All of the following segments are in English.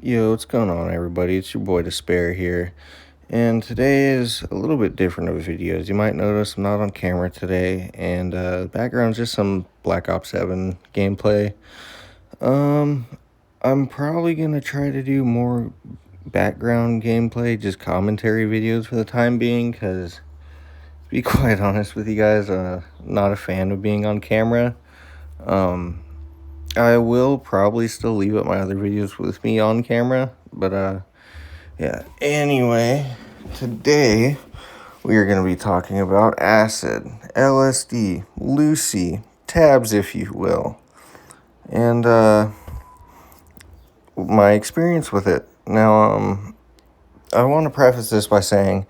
Yo, what's going on, everybody? It's your boy Despair here, and today is a little bit different of a video. As you might notice, I'm not on camera today, and the background's just some Black Ops 7 gameplay. I'm probably gonna try to do more background gameplay, just commentary videos for the time being, because to be quite honest with you guys, not a fan of being on camera. I will probably still leave up my other videos with me on camera, but yeah. Anyway, today we are going to be talking about acid, LSD, Lucy, tabs, if you will, and my experience with it. Now, I want to preface this by saying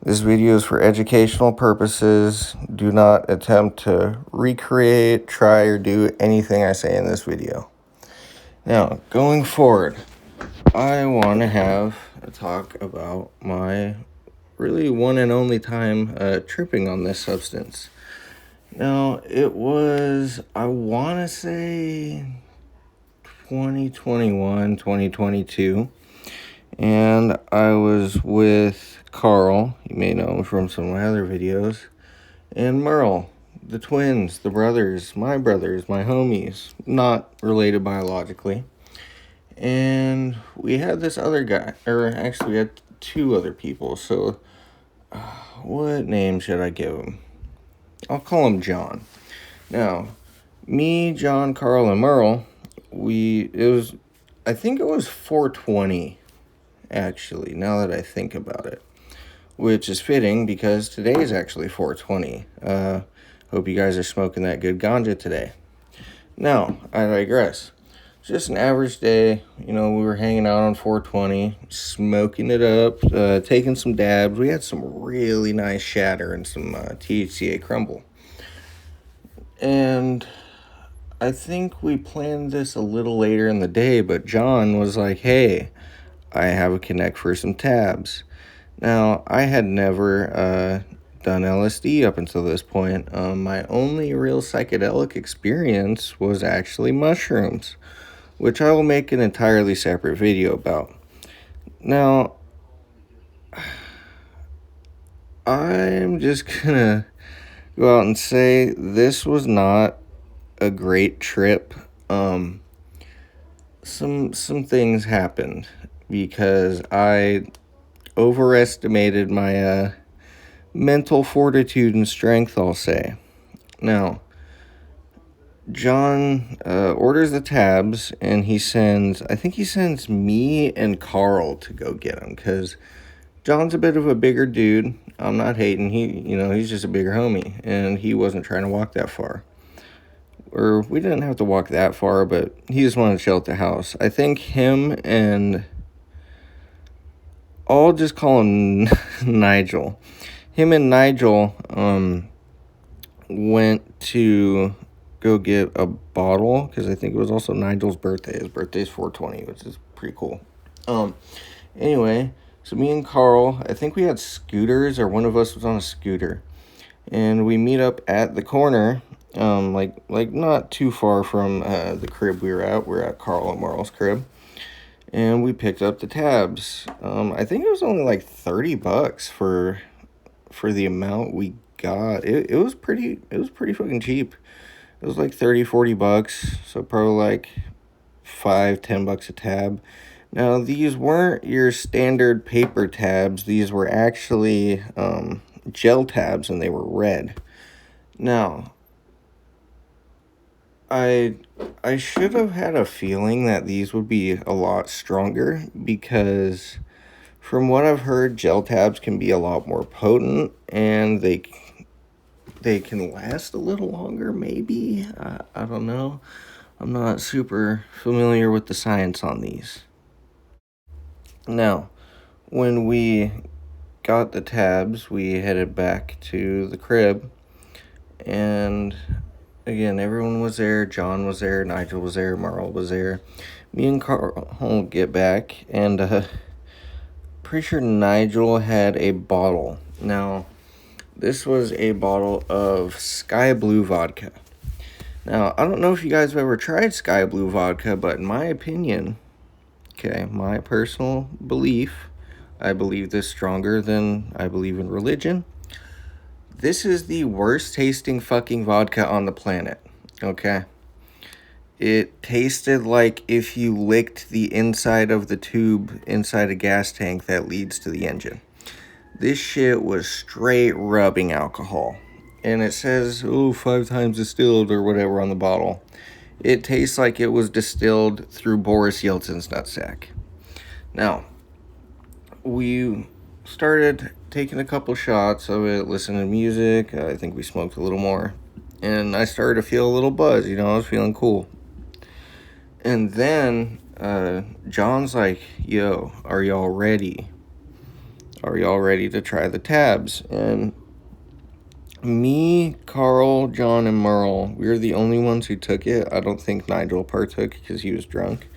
this video is for educational purposes. Do not attempt to recreate, try, or do anything I say in this video. Now, going forward, I want to have a talk about my really one and only time tripping on this substance. Now, it was, I want to say 2021, 2022, and I was with Carl, you may know him from some of my other videos, and Merle, the twins, the brothers, my homies, not related biologically. And we had this other guy, or actually we had two other people, so what name should I give him? I'll call him John. Now, me, John, Carl, and Merle, I think it was 420, actually, now that I think about it, which is fitting because today is actually 420. Hope you guys are smoking that good ganja today. Now, I digress. Just an average day, we were hanging out on 420, smoking it up, taking some dabs. We had some really nice shatter and some THCA crumble. And I think we planned this a little later in the day, but John was like, hey, I have a connect for some tabs. Now, I had never done LSD up until this point. My only real psychedelic experience was actually mushrooms, which I will make an entirely separate video about. Now, I'm just gonna go out and say this was not a great trip. Some things happened because I overestimated my mental fortitude and strength, I'll say. Now, John orders the tabs, and he sends me and Carl to go get them, because John's a bit of a bigger dude. I'm not hating. He's just a bigger homie, and he wasn't trying to walk that far. Or we didn't have to walk that far, but he just wanted to chill at the house. I think him and I'll just call him Nigel. Him and Nigel went to go get a bottle, because I think it was also Nigel's birthday. His birthday's 420, which is pretty cool. Anyway, so me and Carl, I think we had scooters, or one of us was on a scooter, and we meet up at the corner, like not too far from the crib we were at. We're at Carl and Marl's crib, and we picked up the tabs. I think it was only like $30 for the amount we got. It was pretty fucking cheap. It was like $30-$40, so probably like $5-$10 a tab. Now, these weren't your standard paper tabs. These were actually gel tabs, and they were red. Now, I should have had a feeling that these would be a lot stronger, because from what I've heard, gel tabs can be a lot more potent, and they can last a little longer, maybe. I don't know. I'm not super familiar with the science on these. Now, when we got the tabs, we headed back to the crib, and again, everyone was there. John was there, Nigel was there, Marl was there. Me and Carl get back, and pretty sure Nigel had a bottle. Now, this was a bottle of Sky Blue vodka. Now, I don't know if you guys have ever tried Sky Blue vodka, but in my opinion, Okay, my personal belief, I believe this stronger than I believe in religion. This is the worst tasting fucking vodka on the planet. Okay? It tasted like if you licked the inside of the tube inside a gas tank that leads to the engine. This shit was straight rubbing alcohol. And it says, 5 times distilled or whatever on the bottle. It tastes like it was distilled through Boris Yeltsin's nutsack. Now, we started taking a couple shots of it, listening to music. I think we smoked a little more. And I started to feel a little buzz, I was feeling cool. And then John's like, yo, are y'all ready? Are y'all ready to try the tabs? And me, Carl, John, and Merle, we were the only ones who took it. I don't think Nigel partook because he was drunk.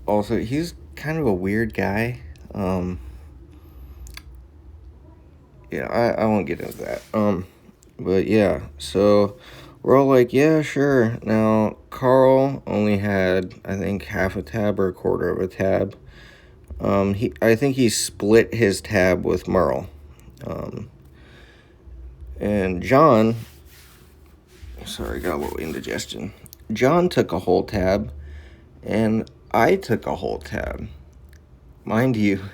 Also, he's kind of a weird guy. Yeah, I won't get into that. But yeah, so we're all like, yeah, sure. Now, Carl only had, I think, half a tab or a quarter of a tab. I think he split his tab with Merle. And John, sorry, got a little indigestion. John took a whole tab, and I took a whole tab. Mind you,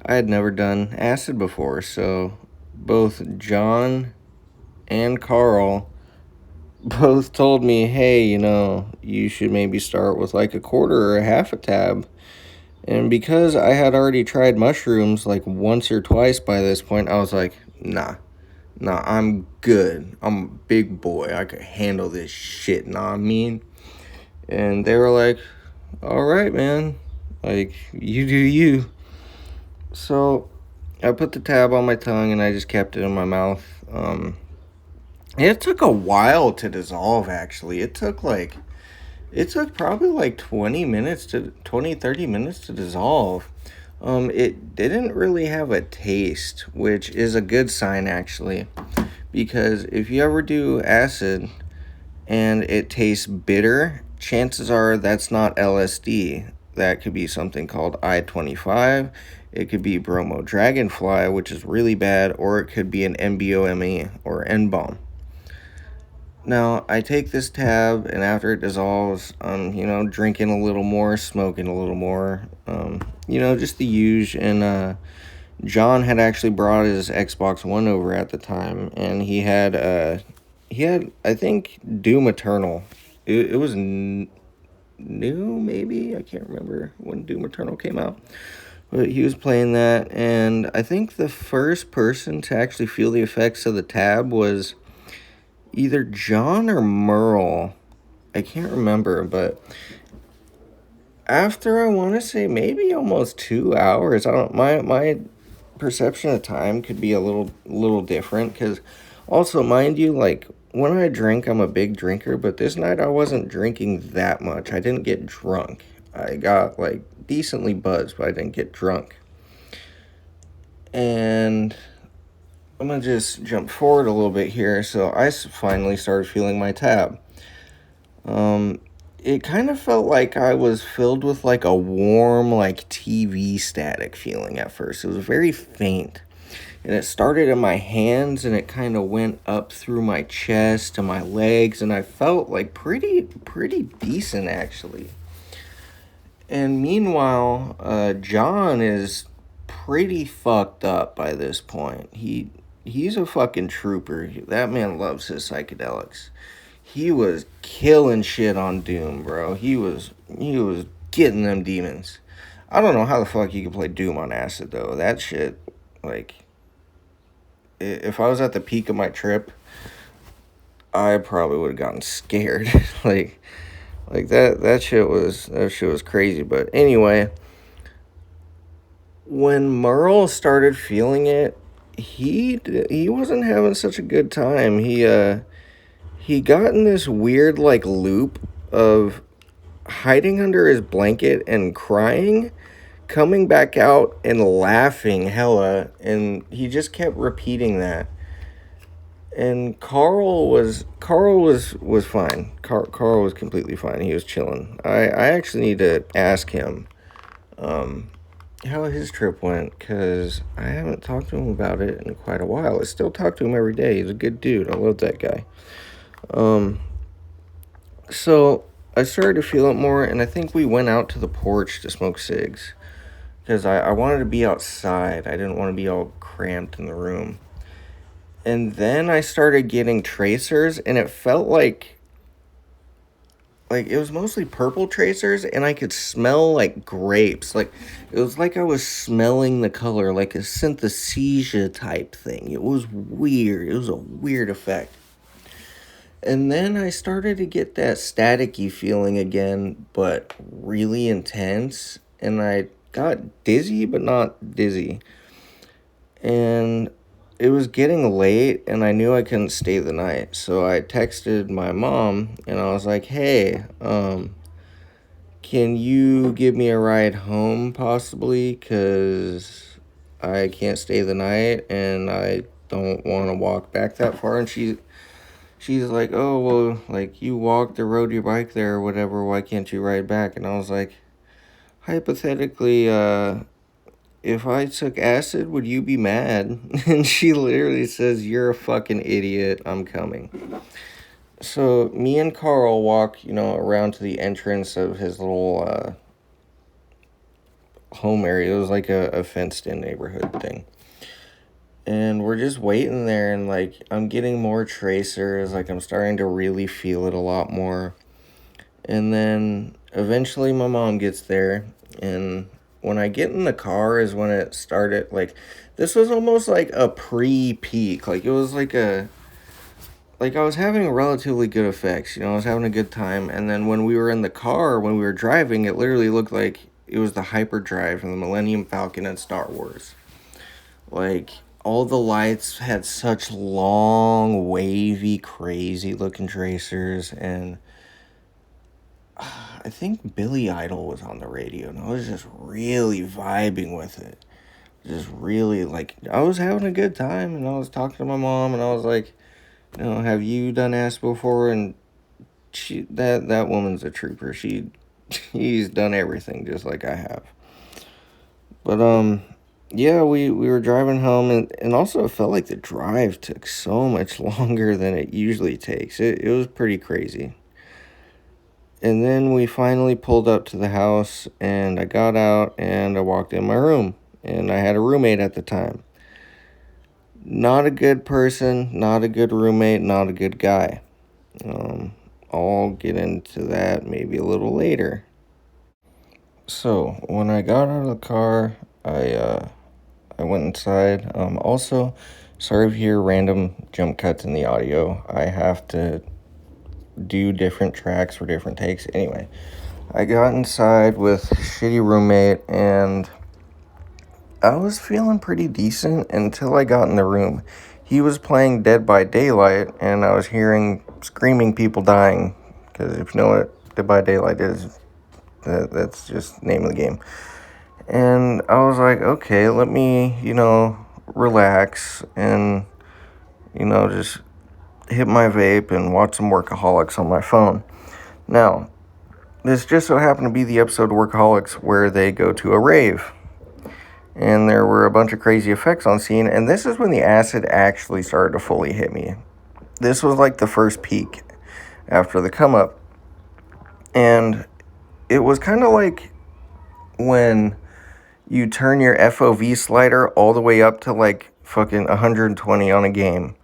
I had never done acid before, so both John and Carl both told me, hey, you should maybe start with like a quarter or a half a tab. And because I had already tried mushrooms like once or twice by this point, I was like, nah, I'm good. I'm a big boy. I could handle this shit, I mean? And they were like, all right, man. Like, you do you. So I put the tab on my tongue and I just kept it in my mouth. It took a while to dissolve, actually. It took probably like 30 minutes to dissolve. It didn't really have a taste, which is a good sign, actually. Because if you ever do acid and it tastes bitter, chances are that's not LSD. That could be something called I-25. It could be bromo dragonfly, which is really bad, or it could be an NBOME or N-bomb. Now, I take this tab, and after it dissolves, drinking a little more, smoking a little more, just the usual. And John had actually brought his Xbox One over at the time, and he had, I think, Doom Eternal. It was new, maybe? I can't remember when Doom Eternal came out. But he was playing that, and I think the first person to actually feel the effects of the tab was either John or Merle. I can't remember, but after, I want to say, maybe almost 2 hours, I don't, my perception of time could be a little different, because also, mind you, like, when I drink, I'm a big drinker, but this night I wasn't drinking that much. I didn't get drunk. I got, like, decently buzzed, but I didn't get drunk. And I'm going to just jump forward a little bit here. So I finally started feeling my tab. It kind of felt like I was filled with like a warm, like TV static feeling at first. It was very faint. And it started in my hands and it kind of went up through my chest to my legs. And I felt like pretty decent, actually. And meanwhile, John is pretty fucked up by this point. He's a fucking trooper. That man loves his psychedelics. He was killing shit on Doom, bro. He was getting them demons. I don't know how the fuck you could play Doom on acid, though. That shit, like, if I was at the peak of my trip, I probably would have gotten scared. like that shit was crazy. But anyway, when Merle started feeling it, he wasn't having such a good time. He got in this weird, like, loop of hiding under his blanket and crying, coming back out and laughing hella, and he just kept repeating that. And Carl was fine. Carl was completely fine. He was chilling. I actually need to ask him how his trip went, because I haven't talked to him about it in quite a while. I still talk to him every day. He's a good dude. I love that guy. So I started to feel it more, and I think we went out to the porch to smoke cigs, because I wanted to be outside. I didn't want to be all cramped in the room. And then I started getting tracers, and it felt like it was mostly purple tracers, and I could smell like grapes. Like it was like I was smelling the color, like a synesthesia type thing. It was weird. It was a weird effect. And then I started to get that staticky feeling again, but really intense. And I got dizzy, but not dizzy. And it was getting late, and I knew I couldn't stay the night. So I texted my mom, and I was like, hey, can you give me a ride home possibly? Because I can't stay the night, and I don't want to walk back that far. And she's like, oh, well, like, you walked or rode your bike there or whatever, why can't you ride back? And I was like, hypothetically, if I took acid, would you be mad? And she literally says, you're a fucking idiot, I'm coming. So me and Carl walk, around to the entrance of his little home area. It was like a fenced-in neighborhood thing. And we're just waiting there, and like I'm getting more tracers, like I'm starting to really feel it a lot more. And then eventually my mom gets there, and when I get in the car is when it started. Like this was almost like a pre-peak. Like it was like I was having relatively good effects, I was having a good time. And then when we were in the car, when we were driving, it literally looked like it was the hyperdrive from the Millennium Falcon and Star Wars. Like all the lights had such long, wavy, crazy looking tracers. And I think Billy Idol was on the radio, and I was just really vibing with it. Just really, like, I was having a good time, and I was talking to my mom, and I was like, have you done acid before? And that woman's a trooper. She's done everything just like I have. But yeah, we were driving home, and also it felt like the drive took so much longer than it usually takes. It was pretty crazy. And then we finally pulled up to the house, and I got out and I walked in my room, and I had a roommate at the time. Not a good person, not a good roommate, not a good guy. I'll get into that maybe a little later. So when I got out of the car, I went inside. Also, sorry if you hear random jump cuts in the audio. I have to do different tracks for different takes. Anyway, I got inside with a shitty roommate, and I was feeling pretty decent until I got in the room. He was playing Dead by Daylight, and I was hearing screaming people dying. Because if you know what Dead by Daylight is, that's just the name of the game. And I was like, okay, let me, relax and, just hit my vape and watch some Workaholics on my phone. Now, this just so happened to be the episode of Workaholics where they go to a rave. And there were a bunch of crazy effects on scene, and this is when the acid actually started to fully hit me. This was like the first peak after the come up. And it was kind of like when you turn your FOV slider all the way up to like fucking 120 on a game.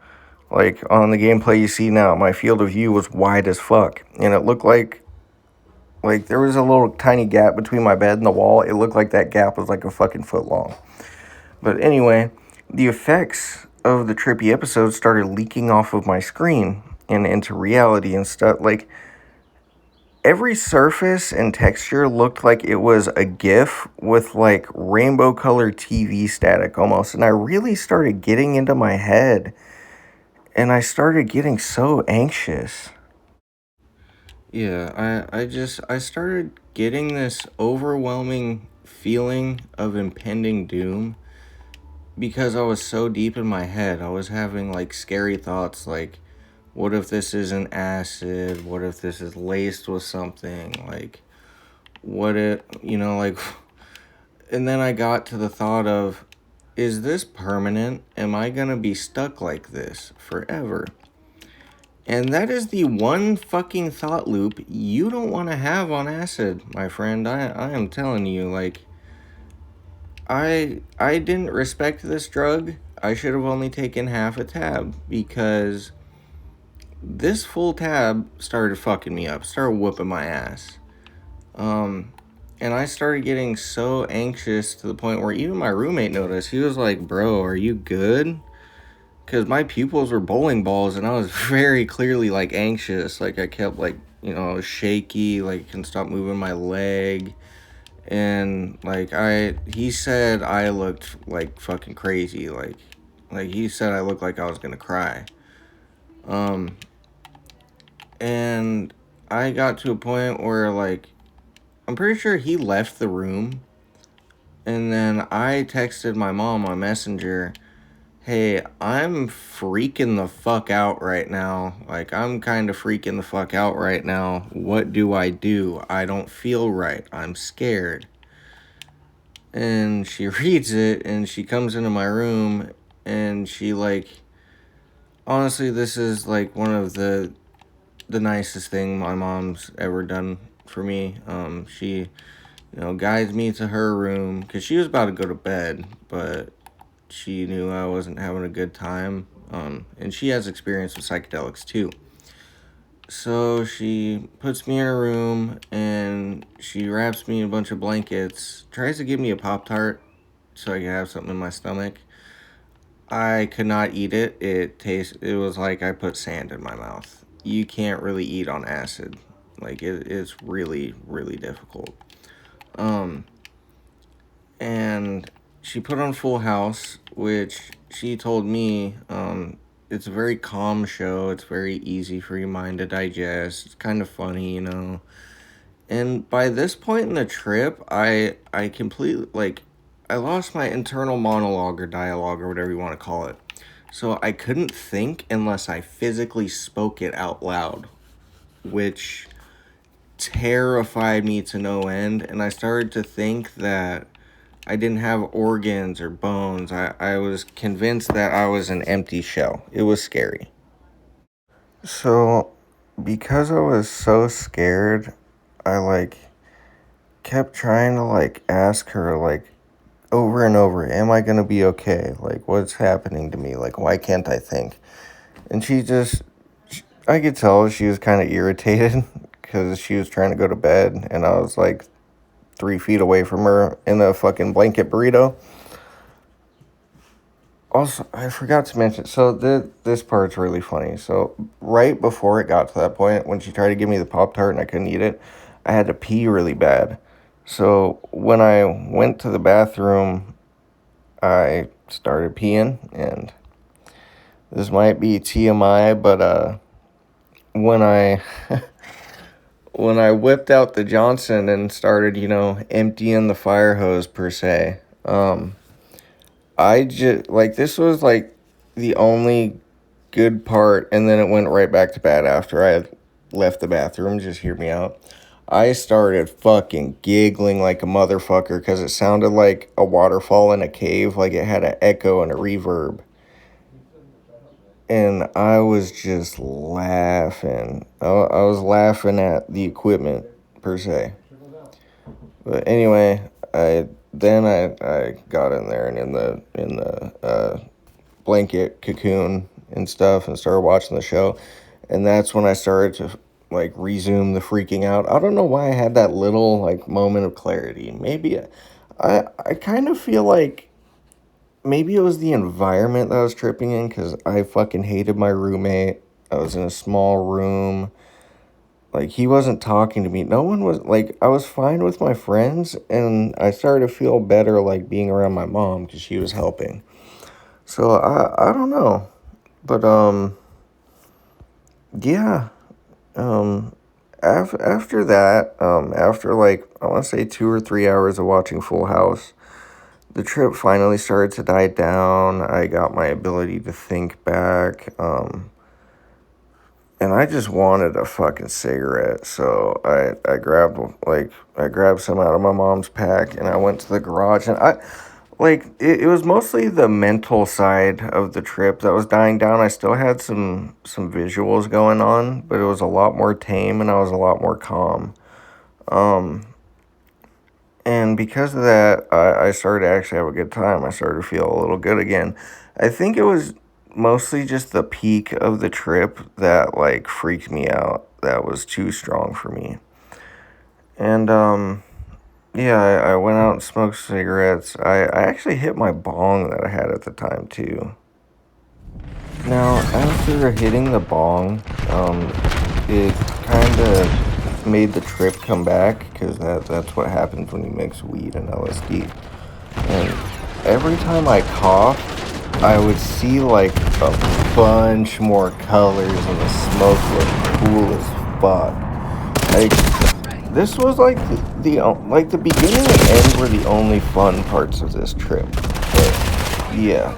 Like on the gameplay you see now, my field of view was wide as fuck. And it looked like there was a little tiny gap between my bed and the wall. It looked like that gap was like a fucking foot long. But anyway, the effects of the trippy episodes started leaking off of my screen and into reality and stuff. Like every surface and texture looked like it was a GIF with like rainbow colored TV static almost. And I really started getting into my head, and I started getting so anxious. Yeah, I started getting this overwhelming feeling of impending doom. because I was so deep in my head, I was having like scary thoughts like, what if this isn't acid? What if this is laced with something? Like, what if, like, and then I got to the thought of, is this permanent? Am I gonna be stuck like this forever? And that is the one fucking thought loop you don't want to have on acid, my friend. I am telling you, like, I didn't respect this drug. I should have only taken half a tab because this full tab started fucking me up, started whooping my ass. And I started getting so anxious to the point where even my roommate noticed. He was like, "Bro, are you good?" Because my pupils were bowling balls, and I was very clearly like anxious. Like I kept like I was shaky, like I couldn't stop moving my leg, and like he said I looked like fucking crazy. Like he said I looked like I was gonna cry. Um, and I got to a point where like I'm pretty sure he left the room, and then I texted my mom on Messenger, "Hey, I'm freaking the fuck out right now. Like, I'm kind of freaking the fuck out right now. What do? I don't feel right. I'm scared." And she reads it, and she comes into my room, and she, like, honestly, this is, like, one of the nicest thing my mom's ever done for me. She, guides me to her room, because she was about to go to bed, but she knew I wasn't having a good time. And she has experience with psychedelics too. So she puts me in her room and she wraps me in a bunch of blankets, tries to give me a Pop-Tart so I could have something in my stomach. I could not eat it. It was like I put sand in my mouth. You can't really eat on acid. Like it's really, really difficult. Um, and she put on Full House, which she told me it's a very calm show. It's very easy for your mind to digest. It's kind of funny. And by this point in the trip, I completely like I lost my internal monologue or dialogue or whatever you want to call it. So I couldn't think unless I physically spoke it out loud, which terrified me to no end. And I started to think that I didn't have organs or bones. I was convinced that I was an empty shell. It was scary. So, because I was so scared, I like kept trying to like ask her like over and over, am I going to be okay? Like what's happening to me? Like why can't I think? And I could tell she was kind of irritated because she was trying to go to bed and I was like 3 feet away from her in a fucking blanket burrito. Also, I forgot to mention, so this part's really funny. So, right before it got to that point, when she tried to give me the Pop Tart and I couldn't eat it, I had to pee really bad. So, when I went to the bathroom, I started peeing, and this might be TMI, but when I when I whipped out the Johnson and started, emptying the fire hose per se, I just like this was like the only good part, and then it went right back to bad after I had left the bathroom. Just hear me out. I started fucking giggling like a motherfucker because it sounded like a waterfall in a cave, like it had an echo and a reverb. And I was just laughing. I was laughing at the equipment per se. But anyway, I got in there and in the blanket cocoon and stuff and started watching the show, and that's when I started to like resume the freaking out. I don't know why I had that little like moment of clarity. Maybe I kind of feel like maybe it was the environment that I was tripping in because I fucking hated my roommate. I was in a small room. Like, he wasn't talking to me. No one was, like, I was fine with my friends, and I started to feel better, like, being around my mom because she was helping. So, I don't know. But, yeah. Um, after that, after, like, I want to say 2 or 3 hours of watching Full House, the trip finally started to die down. I got my ability to think back. And I just wanted a fucking cigarette, so I grabbed some out of my mom's pack, and I went to the garage, and it was mostly the mental side of the trip that was dying down. I still had some visuals going on, but it was a lot more tame, and I was a lot more calm. And because of that, I started to actually have a good time. I started to feel a little good again. I think it was mostly just the peak of the trip that like freaked me out. That was too strong for me. And yeah, I went out and smoked cigarettes. I actually hit my bong that I had at the time too. Now, after hitting the bong, it kind of made the trip come back, because that's what happens when you mix weed and LSD. And every time I coughed, I would see like a bunch more colors, and the smoke looked cool as fuck. Like, this was like the beginning and end were the only fun parts of this trip. But yeah.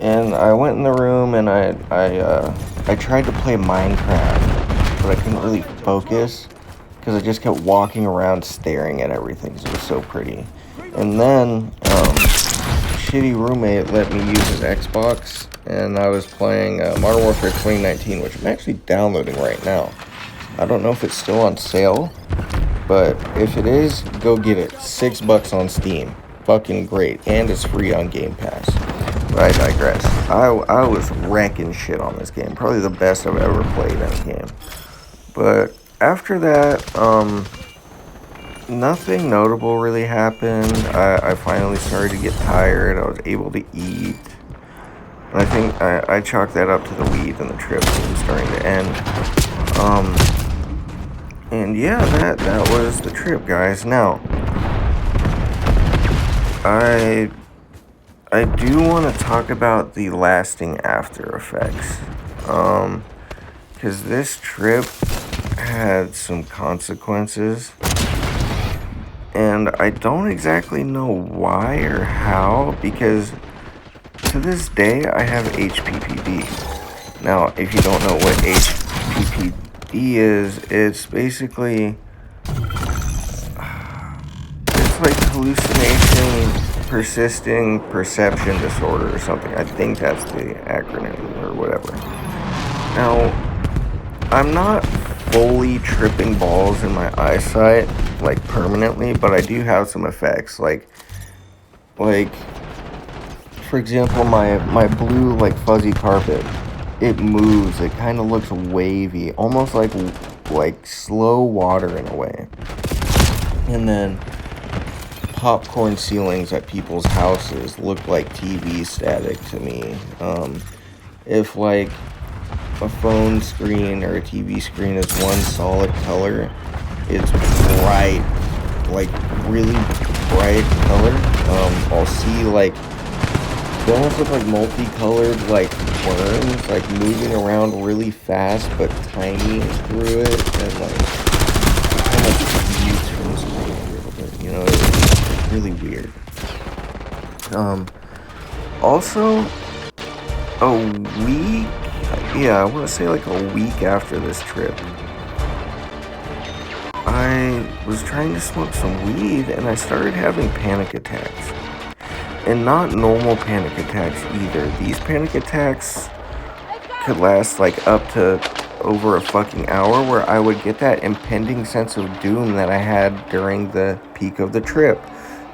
And I went in the room, and I tried to play Minecraft, but I couldn't really focus because I just kept walking around staring at everything. So it was so pretty. And then shitty roommate let me use his Xbox, and I was playing Modern Warfare 2019, which I'm actually downloading right now. I don't know if it's still on sale, but if it is, go get it. $6 on Steam. Fucking great. And it's free on Game Pass. But I digress. I was wrecking shit on this game. Probably the best I've ever played in a game. But after that, nothing notable really happened. I finally started to get tired. I was able to eat. And I think I chalked that up to the weed, and the trip was starting to end. And yeah, that was the trip, guys. Now, I do want to talk about the lasting after effects. Because this trip had some consequences. And I don't exactly know why or how, because to this day I have HPPD. Now, if you don't know what HPPD is, it's basically, it's like hallucination persisting perception disorder or something. I think that's the acronym or whatever. Now, I'm not fully tripping balls in my eyesight, like permanently, but I do have some effects, like for example, my blue like fuzzy carpet, it moves, it kind of looks wavy, almost like slow water in a way. And then popcorn ceilings at people's houses look like TV static to me. If like a phone screen or a TV screen is one solid color, it's bright, like really bright color. I'll see like, they almost look like multicolored like worms, like moving around really fast but tiny through it, and like it kind of mutes from the screen a little bit, you know, it's really weird. Also, a week, yeah, I want to say like a week after this trip, I was trying to smoke some weed, and I started having panic attacks. And not normal panic attacks either. These panic attacks could last like up to over a fucking hour, where I would get that impending sense of doom that I had during the peak of the trip.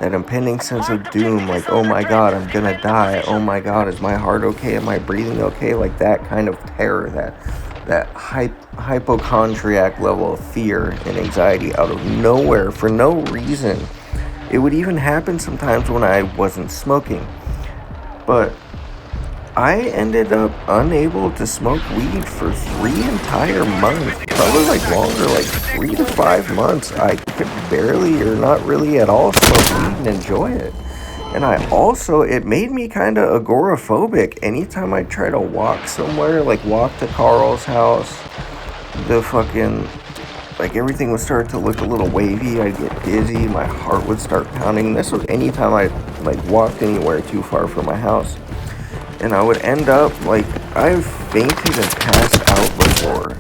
That impending sense of doom, like, oh my god, I'm gonna die. Oh my god, is my heart okay? Am I breathing okay? Like that kind of terror, that hypochondriac level of fear and anxiety out of nowhere for no reason. It would even happen sometimes when I wasn't smoking. But I ended up unable to smoke weed for 3 entire months. Probably like longer, like 3 to 5 months. I could barely or not really at all smoke weed and enjoy it. And it made me kind of agoraphobic. Anytime I try to walk somewhere, like walk to Carl's house, like everything would start to look a little wavy. I'd get dizzy, my heart would start pounding. This was anytime I like walked anywhere too far from my house. And I would end up, like, I've fainted and passed out before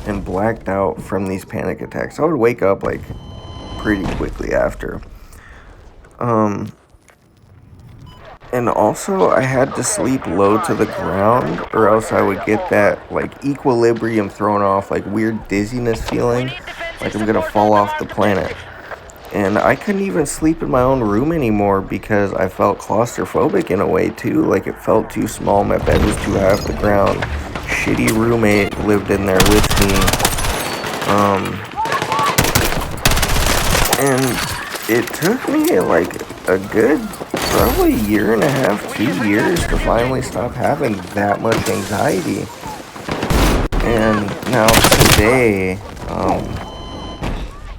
and blacked out from these panic attacks. I would wake up, like, pretty quickly after. And also, I had to sleep low to the ground, or else I would get that, like, equilibrium thrown off, like, weird dizziness feeling, like I'm gonna fall off the planet. And I couldn't even sleep in my own room anymore because I felt claustrophobic in a way, too. Like, it felt too small, my bed was too high off the ground. Shitty roommate lived in there with me. And it took me, like, a good, probably year and a half, 2 years to finally stop having that much anxiety. And now today,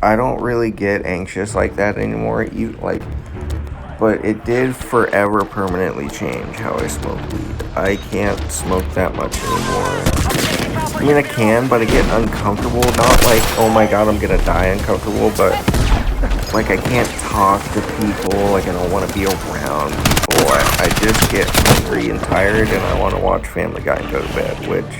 I don't really get anxious like that anymore. But it did forever permanently change how I smoke weed. I can't smoke that much anymore. I mean, I can, but I get uncomfortable. Not like, oh my god, I'm gonna die uncomfortable, but like I can't talk to people. Like I don't want to be around people. I just get hungry and tired, and I want to watch Family Guy and go to bed, which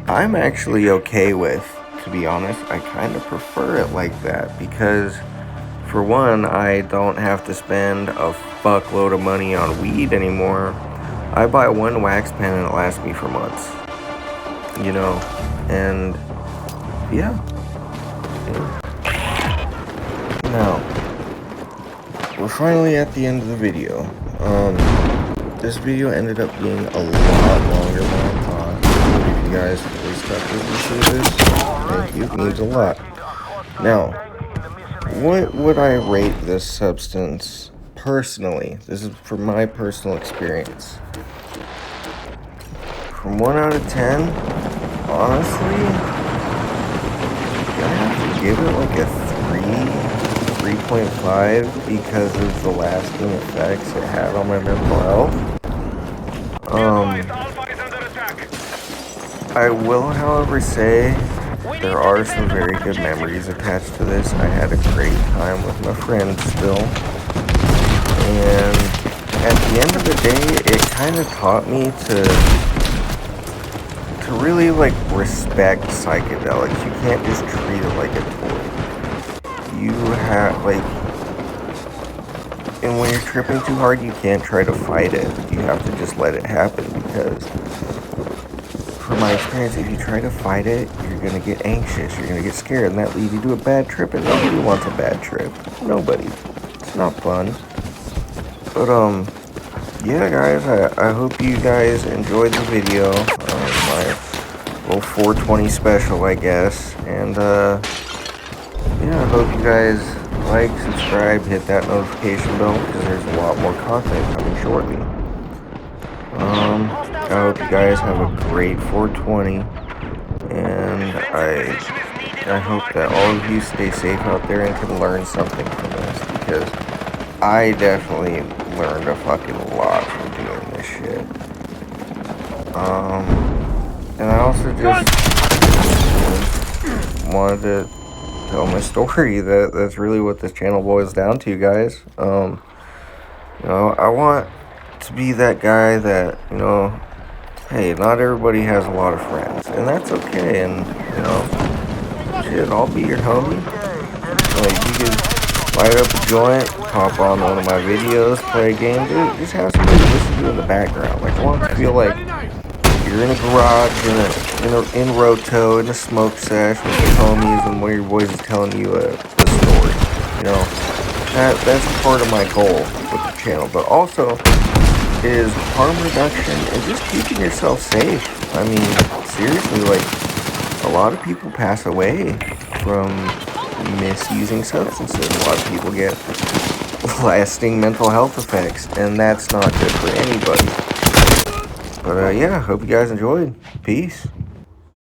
I'm actually okay with. To be honest, I kind of prefer it like that because, for one, I don't have to spend a fuckload of money on weed anymore. I buy one wax pen and it lasts me for months. You know, and yeah. Now, we're finally at the end of the video. This video ended up being a lot longer than I thought. If you guys really stuck with me through this, thank you. It means a lot. Now, what would I rate this substance personally? This is from my personal experience. From 1 out of 10, honestly, I have to give it like a 3.5 because of the lasting effects it had on my mental health. I will, however, say there are some very good memories attached to this. I had a great time with my friends still. And at the end of the day, it kind of taught me to really, like, respect psychedelics. You can't just treat it like a toy. You have, like, and when you're tripping too hard, you can't try to fight it. You have to just let it happen because, from my experience, if you try to fight it, you're going to get anxious, you're going to get scared, and that leads you to a bad trip, and nobody wants a bad trip. Nobody. It's not fun. But, yeah, guys, I hope you guys enjoyed the video, my little 420 special, I guess, and, yeah, I hope you guys like, subscribe, hit that notification bell, because there's a lot more content coming shortly. I hope you guys have a great 420, and I hope that all of you stay safe out there and can learn something from this, because I definitely learned a fucking lot from doing this shit. And I also just wanted to tell my story. That's really what this channel boils down to, guys. You know, I want to be that guy that, you know, hey, not everybody has a lot of friends, and that's okay. And, you know, shit, I'll be your homie. Like, you can light up a joint, hop on one of my videos, play a game, dude. Just have somebody to listen to in the background. Like, I want to feel like you're in a garage, in Roto, in a smoke sesh with your homies, and one of your boys is telling you a story. You know, that's part of my goal with the channel, but also is harm reduction and just keeping yourself safe. I mean, seriously, like, a lot of people pass away from misusing substances. A lot of people get lasting mental health effects, and that's not good for anybody. But yeah, hope you guys enjoyed. Peace.